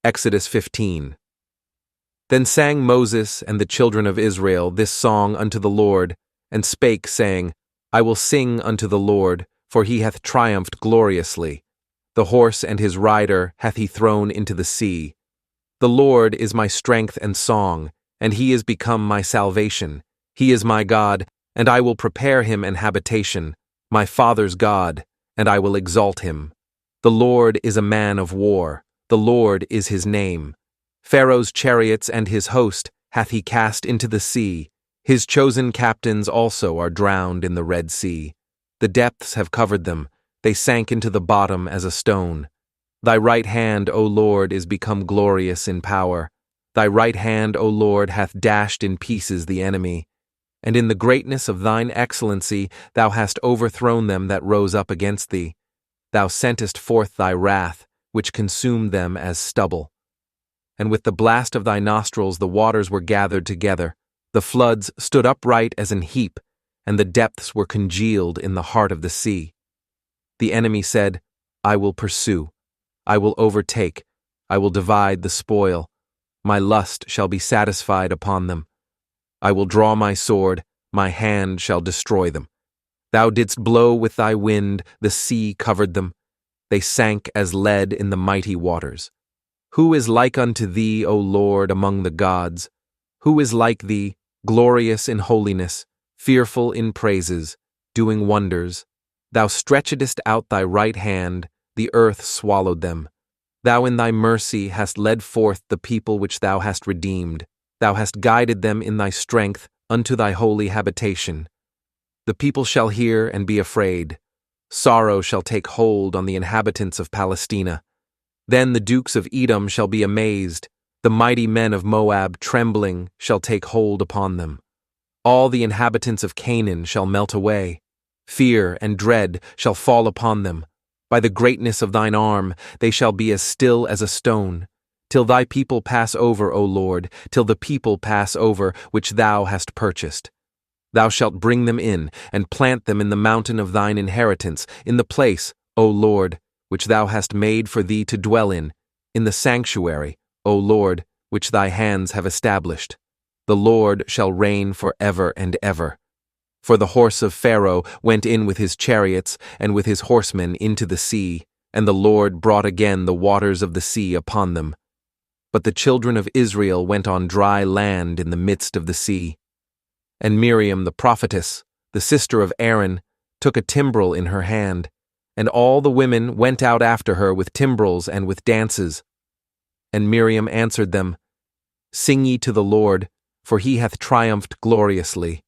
Exodus 15. Then sang Moses and the children of Israel this song unto the Lord, and spake, saying, I will sing unto the Lord, for he hath triumphed gloriously. The horse and his rider hath he thrown into the sea. The Lord is my strength and song, and he is become my salvation. He is my God, and I will prepare him an habitation, my father's God, and I will exalt him. The Lord is a man of war, the Lord is his name. Pharaoh's chariots and his host hath he cast into the sea. His chosen captains also are drowned in the Red Sea. The depths have covered them, they sank into the bottom as a stone. Thy right hand, O Lord, is become glorious in power. Thy right hand, O Lord, hath dashed in pieces the enemy. And in the greatness of thine excellency thou hast overthrown them that rose up against thee. Thou sentest forth thy wrath, which consumed them as stubble. And with the blast of thy nostrils the waters were gathered together, the floods stood upright as an heap, and the depths were congealed in the heart of the sea. The enemy said, I will pursue, I will overtake, I will divide the spoil. My lust shall be satisfied upon them. I will draw my sword, my hand shall destroy them. Thou didst blow with thy wind, the sea covered them. They sank as lead in the mighty waters. Who is like unto thee, O Lord, among the gods? Who is like thee, glorious in holiness, fearful in praises, doing wonders? Thou stretchedst out thy right hand, the earth swallowed them. Thou in thy mercy hast led forth the people which thou hast redeemed. Thou hast guided them in thy strength unto thy holy habitation. The people shall hear and be afraid. Sorrow shall take hold on the inhabitants of Palestina. Then the dukes of Edom shall be amazed. The mighty men of Moab, trembling, shall take hold upon them. All the inhabitants of Canaan shall melt away. Fear and dread shall fall upon them. By the greatness of thine arm they shall be as still as a stone, till thy people pass over, O Lord, till the people pass over which thou hast purchased. Thou shalt bring them in, and plant them in the mountain of thine inheritance, in the place, O Lord, which thou hast made for thee to dwell in the sanctuary, O Lord, which thy hands have established. The Lord shall reign for ever and ever. For the horse of Pharaoh went in with his chariots and with his horsemen into the sea, and the Lord brought again the waters of the sea upon them. But the children of Israel went on dry land in the midst of the sea. And Miriam the prophetess, the sister of Aaron, took a timbrel in her hand, and all the women went out after her with timbrels and with dances. And Miriam answered them, Sing ye to the Lord, for he hath triumphed gloriously.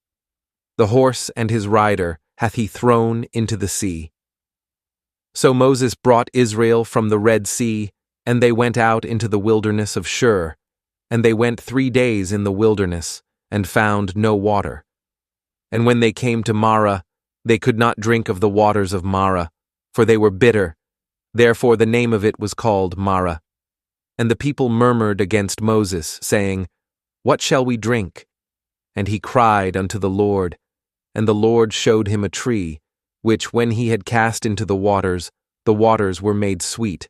The horse and his rider hath he thrown into the sea. So Moses brought Israel from the Red Sea, and they went out into the wilderness of Shur, and they went 3 days in the wilderness, and found no water. And when they came to Marah, they could not drink of the waters of Marah, for they were bitter. Therefore the name of it was called Marah. And the people murmured against Moses, saying, What shall we drink? And he cried unto the Lord, and the Lord showed him a tree, which when he had cast into the waters were made sweet.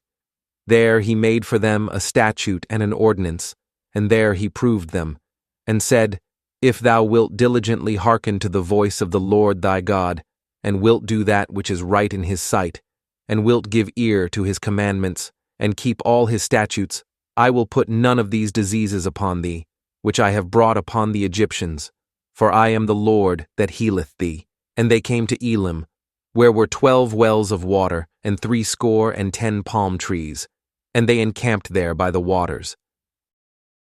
There he made for them a statute and an ordinance, and there he proved them, and said, If thou wilt diligently hearken to the voice of the Lord thy God, and wilt do that which is right in his sight, and wilt give ear to his commandments, and keep all his statutes, I will put none of these diseases upon thee, which I have brought upon the Egyptians, for I am the Lord that healeth thee. And they came to Elim, where were 12 wells of water, and 70 palm trees, and they encamped there by the waters.